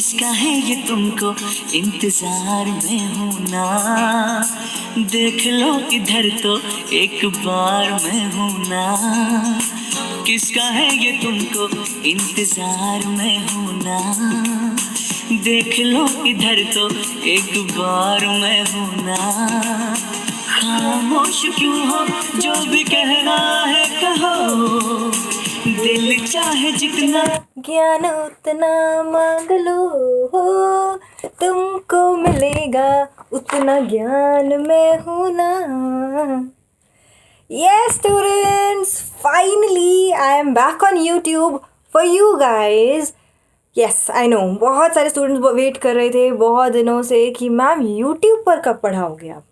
किसका है ये तुमको इंतजार में हूँ ना, देख लो इधर तो एक बार मैं हूँ ना। किसका है ये तुमको इंतजार में हूँ ना, देख लो इधर तो एक बार मैं हूँ ना। खामोश क्यों हो, जो भी कहना है कहो, दिल चाहे जितना ज्ञान उतना मांग लो हो, तुमको मिलेगा उतना ज्ञान मैं हूँ ना। Yes students, finally I am back on YouTube for you guys. Yes, I know, बहुत सारे स्टूडेंट्स वेट कर रहे थे बहुत दिनों से कि मैम YouTube पर कब पढ़ाओगे आप.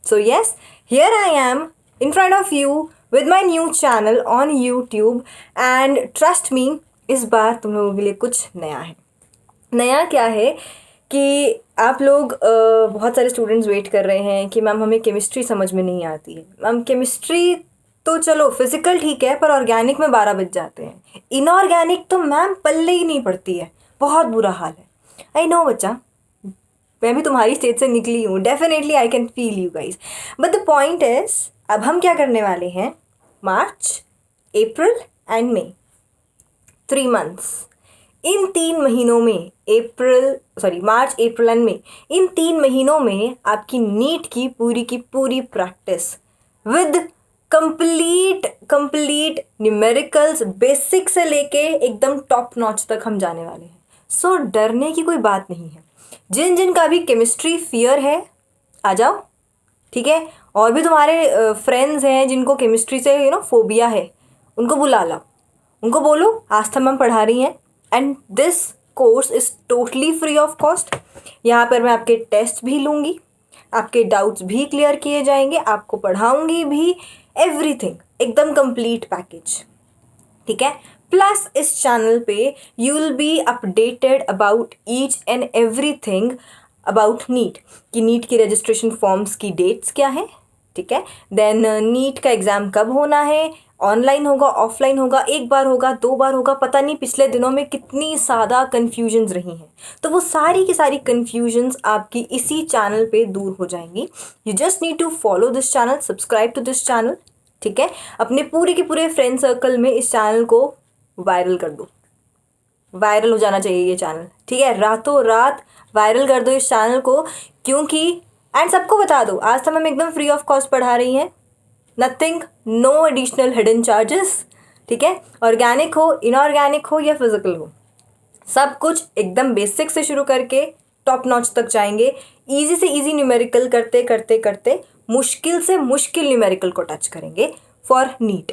So yes, here I am in front of you with my new channel on YouTube and trust me, इस बार तुम लोगों के लिए कुछ नया है. नया क्या है कि आप लोग बहुत सारे स्टूडेंट्स वेट कर रहे हैं कि मैम हमें केमिस्ट्री समझ में नहीं आती है. मैम केमिस्ट्री तो चलो फिजिकल ठीक है, पर ऑर्गेनिक में 12 बज जाते हैं. इनऑर्गेनिक तो मैम पल्ले ही नहीं पड़ती है, बहुत बुरा हाल है. आई नो बच्चा, मैं भी तुम्हारी स्टेज से निकली हूँ. Definitely I can feel you guys. But the point is, अब हम क्या करने वाले हैं, मार्च, अप्रैल एंड मई, 3 months. इन 3 महीनों में मार्च, अप्रैल एंड मई, इन 3 महीनों में आपकी नीट की पूरी practice with complete numericals, basic से लेके एकदम टॉप नॉच तक हम जाने वाले हैं. सो डरने की कोई बात नहीं है. जिन का भी केमिस्ट्री फियर है आ जाओ, ठीक है. और भी तुम्हारे फ्रेंड्स हैं जिनको केमिस्ट्री से फोबिया है, उनको बुला लो, उनको बोलो आस्था मैम पढ़ा रही हैं and this course is totally free of cost. यहाँ पर मैं आपके टेस्ट भी लूँगी, आपके डाउट्स भी क्लियर किए जाएंगे, आपको पढ़ाऊँगी भी, एवरीथिंग एकदम कंप्लीट पैकेज, ठीक है. प्लस इस चैनल पे you will be updated about each and everything about NEET, कि नीट की रजिस्ट्रेशन फॉर्म्स की डेट्स क्या है, ठीक है. देन नीट का एग्ज़ाम कब होना है, ऑनलाइन होगा, ऑफलाइन होगा, 1 बार होगा, 2 बार होगा, पता नहीं पिछले दिनों में कितनी ज़्यादा कन्फ्यूजन्स रही हैं. तो वो सारी की सारी कन्फ्यूजन्स आपकी इसी चैनल पे दूर हो जाएंगी. You just need to follow this channel, subscribe to this channel, ठीक है. अपने पूरे के पूरे फ्रेंड सर्कल में इस चैनल को वायरल कर दो. वायरल हो जाना चाहिए ये चैनल, ठीक है. रातों रात वायरल कर दो इस चैनल को, क्योंकि एंड सबको बता दो आज तक हम एकदम फ्री ऑफ कॉस्ट पढ़ा रही हैं. Nothing, no additional hidden charges, ठीक है. ऑर्गेनिक हो, इनऑर्गेनिक हो या फिजिकल हो, सब कुछ एकदम बेसिक से शुरू करके टॉप नॉच तक जाएंगे. ईजी से ईजी न्यूमेरिकल करते करते करते मुश्किल से मुश्किल न्यूमेरिकल को टच करेंगे for NEET.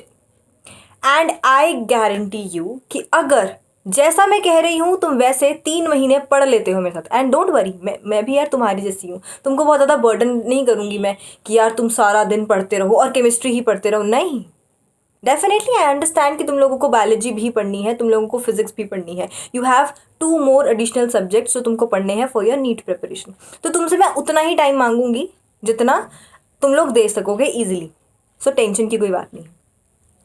And I guarantee you कि अगर जैसा मैं कह रही हूँ तुम वैसे 3 महीने पढ़ लेते हो मेरे साथ, एंड डोंट वरी, मैं भी यार तुम्हारी जैसी हूँ. तुमको बहुत ज़्यादा बर्डन नहीं करूँगी मैं कि यार तुम सारा दिन पढ़ते रहो और केमिस्ट्री ही पढ़ते रहो. नहीं, डेफिनेटली आई अंडरस्टैंड कि तुम लोगों को बायोलॉजी भी पढ़नी है, तुम लोगों को फिजिक्स भी पढ़नी है. You have 2 more additional subjects जो तुमको पढ़ने हैं फॉर योर नीट प्रिपरेशन. तो तुमसे मैं उतना ही टाइम मांगूंगी जितना तुम लोग दे सकोगे ईजिली. सो टेंशन की कोई बात नहीं,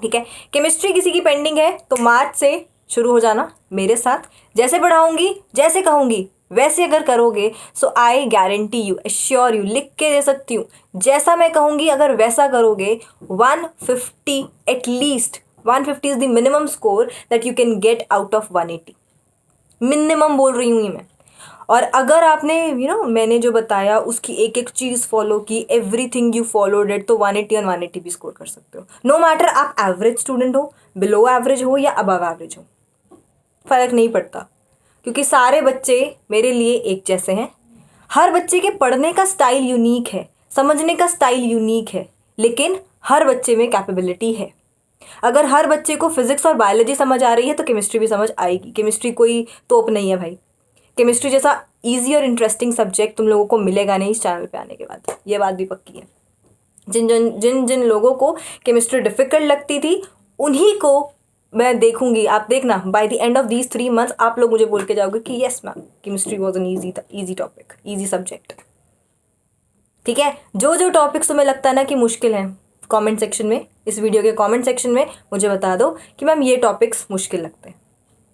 ठीक है. केमिस्ट्री किसी की पेंडिंग है तो मार्च से शुरू हो जाना मेरे साथ. जैसे पढ़ाऊंगी, जैसे कहूँगी वैसे अगर करोगे, so I guarantee you, assure you, लिख के दे सकती हूँ, जैसा मैं कहूँगी अगर वैसा करोगे 150 at least 150 is the minimum score that you can get out of 180. Minimum बोल रही हूँ मैं. और अगर आपने मैंने जो बताया उसकी एक एक चीज़ फॉलो की, एवरीथिंग यू फॉलोड इट, तो 180 और 180 भी स्कोर कर सकते हो. नो मैटर आप एवरेज स्टूडेंट हो, बिलो एवरेज हो या अबव एवरेज हो, फ़र्क नहीं पड़ता, क्योंकि सारे बच्चे मेरे लिए एक जैसे हैं. हर बच्चे के पढ़ने का स्टाइल यूनिक है, समझने का स्टाइल यूनिक है, लेकिन हर बच्चे में कैपेबिलिटी है. अगर हर बच्चे को फिजिक्स और बायोलॉजी समझ आ रही है तो केमिस्ट्री भी समझ आएगी. केमिस्ट्री कोई तोप नहीं है भाई. केमिस्ट्री जैसा ईजी और इंटरेस्टिंग सब्जेक्ट तुम लोगों को मिलेगा नहीं इस चैनल पे आने के बाद, ये बात भी पक्की है. जिन लोगों को केमिस्ट्री डिफ़िकल्ट लगती थी उन्हीं को मैं देखूंगी. आप देखना, by the end of these 3 months आप लोग मुझे बोल के जाओगे कि yes ma'am chemistry was an easy topic, easy subject, ठीक है. जो टॉपिक्स तुम्हें लगता है ना कि मुश्किल है, कमेंट सेक्शन में, इस वीडियो के कमेंट सेक्शन में मुझे बता दो कि मैम ये टॉपिक्स मुश्किल लगते हैं,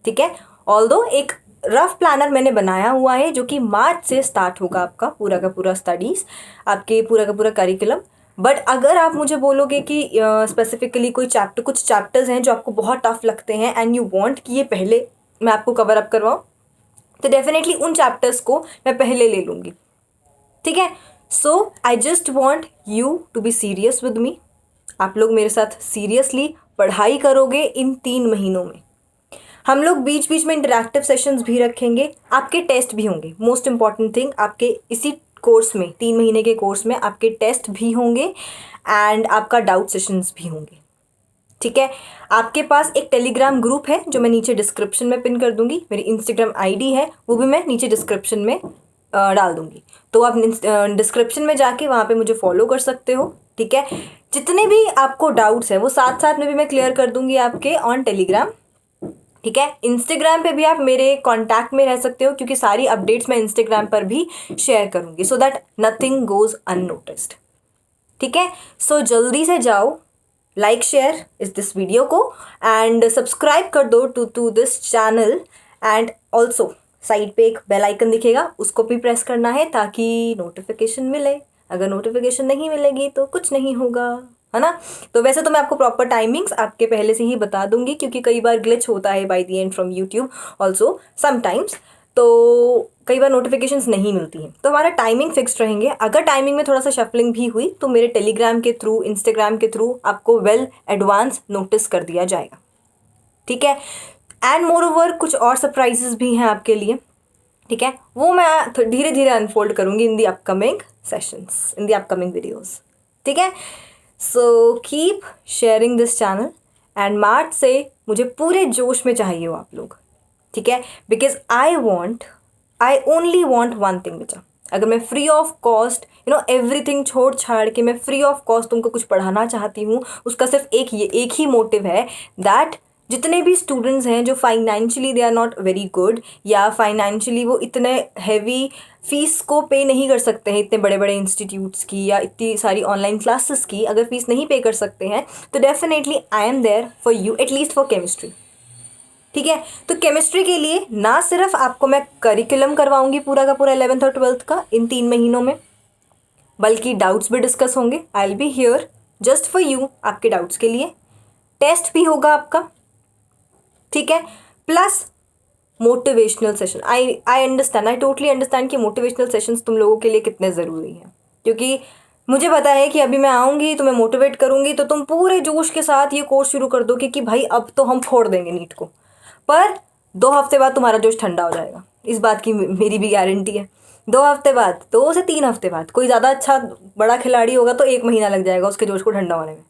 ठीक है. ऑल्दो एक रफ प्लानर मैंने बनाया हुआ है जो कि मार्च से स्टार्ट होगा आपका पूरा का पूरा स्टडीज़, आपके पूरा का पूरा करिकुलम। बट अगर आप मुझे बोलोगे कि स्पेसिफिकली कुछ चैप्टर्स हैं जो आपको बहुत टफ लगते हैं एंड यू वांट कि ये पहले मैं आपको कवर अप करवाऊँ, तो डेफिनेटली उन चैप्टर्स को मैं पहले ले लूँगी, ठीक है। So I just want you to be serious with me. आप लोग मेरे साथ सीरियसली पढ़ाई करोगे इन 3 महीनों में। हम लोग बीच बीच में इंटरैक्टिव सेशंस भी रखेंगे, आपके टेस्ट भी होंगे। मोस्ट इम्पॉर्टेंट थिंग, आपके इसी कोर्स में 3 महीने के कोर्स में आपके टेस्ट भी होंगे एंड आपका डाउट सेशंस भी होंगे, ठीक है। आपके पास एक टेलीग्राम ग्रुप है जो मैं नीचे डिस्क्रिप्शन में पिन कर दूंगी। मेरी इंस्टाग्राम आईडी है वो भी मैं नीचे डिस्क्रिप्शन में डाल दूंगी, तो आप डिस्क्रिप्शन में जाके वहाँ पे मुझे फॉलो कर सकते हो, ठीक है। जितने भी आपको डाउट्स है वो साथ साथ में भी मैं क्लियर कर दूंगी आपके ऑन टेलीग्राम, ठीक है। इंस्टाग्राम पे भी आप मेरे कांटेक्ट में रह सकते हो क्योंकि सारी अपडेट्स मैं इंस्टाग्राम पर भी शेयर करूँगी, so that nothing goes unnoticed, ठीक है। सो जल्दी से जाओ, लाइक शेयर इस दिस वीडियो को एंड सब्सक्राइब कर दो to this channel. And also side पे एक बेल आइकन दिखेगा, उसको भी प्रेस करना है ताकि नोटिफिकेशन मिले। अगर नोटिफिकेशन नहीं मिलेगी तो कुछ नहीं होगा, है ना। तो वैसे तो मैं आपको प्रॉपर टाइमिंग्स आपके पहले से ही बता दूंगी क्योंकि कई बार ग्लिच होता है by the end from YouTube also sometimes, तो कई बार नोटिफिकेशंस नहीं मिलती हैं। तो हमारा टाइमिंग फिक्स्ड रहेंगे। अगर टाइमिंग में थोड़ा सा शफलिंग भी हुई तो मेरे टेलीग्राम के थ्रू, इंस्टाग्राम के थ्रू आपको वेल एडवांस नोटिस कर दिया जाएगा, ठीक है। एंड मोर ओवर कुछ और सरप्राइजेस भी हैं आपके लिए, ठीक है। वो मैं धीरे धीरे अनफोल्ड करूँगी in the upcoming sessions, in the upcoming videos, ठीक है। So keep sharing this channel and March से मुझे पूरे जोश में चाहिए हो आप लोग, ठीक है। Because I only want one thing बेटा, अगर मैं फ्री ऑफ कॉस्ट एवरीथिंग छोड़ छाड़ के मैं फ्री ऑफ कॉस्ट तुमको कुछ पढ़ाना चाहती हूँ, उसका सिर्फ एक ही मोटिव है दैट जितने भी स्टूडेंट्स हैं जो financially they are not very good या फाइनेंशियली वो इतने हैवी फीस को पे नहीं कर सकते हैं, इतने बड़े बड़े इंस्टीट्यूट्स की या इतनी सारी ऑनलाइन क्लासेस की अगर फीस नहीं पे कर सकते हैं, तो definitely I am there for you, at least for chemistry, ठीक है। तो केमिस्ट्री के लिए ना सिर्फ आपको मैं करिकुलम करवाऊंगी पूरा का पूरा 11th और 12th का इन 3 महीनों में, बल्कि डाउट्स भी डिस्कस होंगे। I will be here just for you, आपके डाउट्स के लिए। टेस्ट भी होगा आपका, ठीक है। Plus motivational session. I understand, I totally understand कि मोटिवेशनल सेशंस तुम लोगों के लिए कितने ज़रूरी हैं, क्योंकि मुझे पता है कि अभी मैं आऊँगी तुम्हें मोटिवेट करूँगी तो तुम पूरे जोश के साथ ये कोर्स शुरू कर दोगे कि भाई अब तो हम फोड़ देंगे नीट को, पर 2 हफ्ते बाद तुम्हारा जोश ठंडा हो जाएगा। इस बात की मेरी भी गारंटी है। 2 हफ्ते बाद, 2 से 3 हफ्ते बाद, कोई ज़्यादा अच्छा बड़ा खिलाड़ी होगा तो 1 महीना लग जाएगा उसके जोश को ठंडा होने में,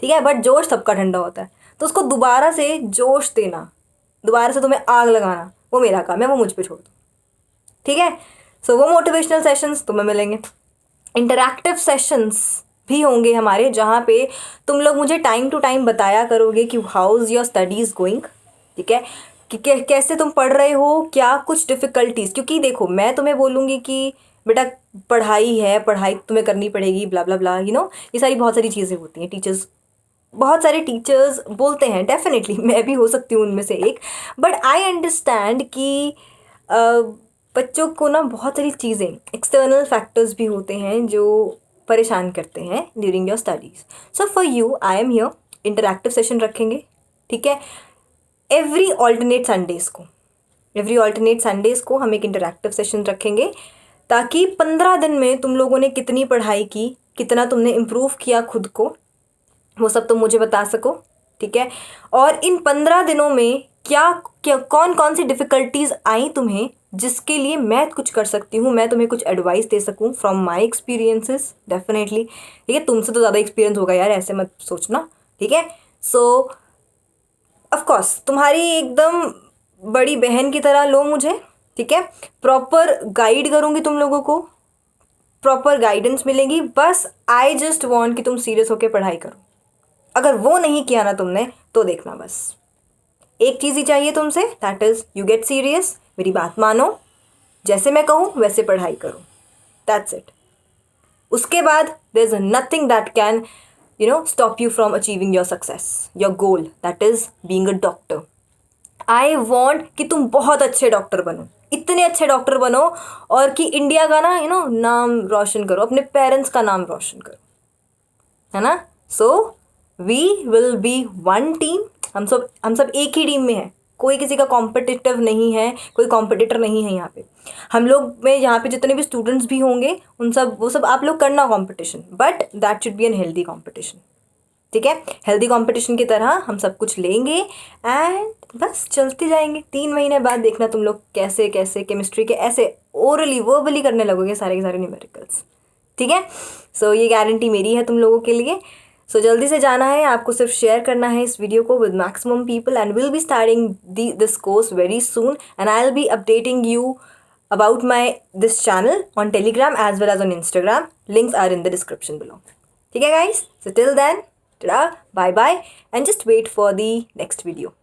ठीक है। बट जोश सबका ठंडा होता है, तो उसको दोबारा से जोश देना, दोबारा से तुम्हें आग लगाना, वो मेरा काम है, वो मुझ पे छोड़ दो, ठीक है। सो वो मोटिवेशनल सेशंस तुम्हें मिलेंगे। इंटरैक्टिव सेशंस भी होंगे हमारे, जहाँ पे तुम लोग मुझे टाइम टू टाइम बताया करोगे कि how is your studies going, ठीक है, कि कैसे तुम पढ़ रहे हो, क्या कुछ डिफ़िकल्टीज़। क्योंकि देखो मैं तुम्हें बोलूँगी कि बेटा पढ़ाई है, पढ़ाई तुम्हें करनी पड़ेगी, ब्ला ब्ला ब्ला, ये सारी बहुत सारी चीज़ें होती हैं। बहुत सारे टीचर्स बोलते हैं, डेफिनेटली मैं भी हो सकती हूँ उनमें से एक, बट आई अंडरस्टैंड कि बच्चों को ना बहुत सारी चीज़ें, एक्सटर्नल फैक्टर्स भी होते हैं जो परेशान करते हैं during your studies. So for you I am here. Interactive session रखेंगे, ठीक है। एवरी ऑल्टरनेट संडेज़ को हम एक इंटरैक्टिव सेशन रखेंगे, ताकि 15 दिन में तुम लोगों ने कितनी पढ़ाई की, कितना तुमने इम्प्रूव किया खुद को, वो सब तुम मुझे बता सको, ठीक है। और इन 15 दिनों में क्या कौन कौन सी डिफ़िकल्टीज़ आई तुम्हें, जिसके लिए मैं कुछ कर सकती हूँ, मैं तुम्हें कुछ एडवाइस दे सकूँ फ्रॉम माय एक्सपीरियंसेस, डेफिनेटली, ठीक है। तुमसे तो ज़्यादा एक्सपीरियंस होगा यार, ऐसे मत सोचना, ठीक है। सो ऑफ कोर्स तुम्हारी एकदम बड़ी बहन की तरह लो मुझे, ठीक है। प्रॉपर गाइड करूँगी तुम लोगों को, प्रॉपर गाइडेंस मिलेगी। बस आई जस्ट वॉन्ट कि तुम सीरियस होकर पढ़ाई करो। अगर वो नहीं किया ना तुमने तो देखना, बस एक चीज़ ही चाहिए तुमसे, that is you get serious, मेरी बात मानो, जैसे मैं कहूँ वैसे पढ़ाई करो, दैट्स इट। उसके बाद there is nothing that can stop you from achieving your success, your goal, that is being a doctor. I want कि तुम बहुत अच्छे डॉक्टर बनो, इतने अच्छे डॉक्टर बनो, और कि इंडिया का ना नाम रोशन करो, अपने पेरेंट्स का नाम रोशन करो, है ना। So we will be one team, हम सब एक ही टीम में हैं, कोई किसी का कॉम्पिटिटिव नहीं है, कोई कॉम्पिटिटर नहीं है यहाँ पे। हम लोग में यहाँ पे जितने भी स्टूडेंट्स भी होंगे वो सब आप लोग करना competition, but that should be N healthy competition, ठीक है। हेल्दी कंपटीशन की तरह हम सब कुछ लेंगे एंड बस चलते जाएंगे। 3 महीने बाद देखना तुम लोग कैसे कैसे केमिस्ट्री के ऐसे ओरली वर्बली करने लगोगे सारे के सारे न्यूमेरिकल्स, ठीक है। सो ये गारंटी मेरी है तुम लोगों के लिए। सो जल्दी से जाना है, आपको सिर्फ शेयर करना है इस वीडियो को with maximum people, and will be starting this course very soon, and I will be updating you about this channel on Telegram as well as on Instagram. Links are in the description below. ठीक है guys? So till then, ta-da, bye bye, and just wait for the next video.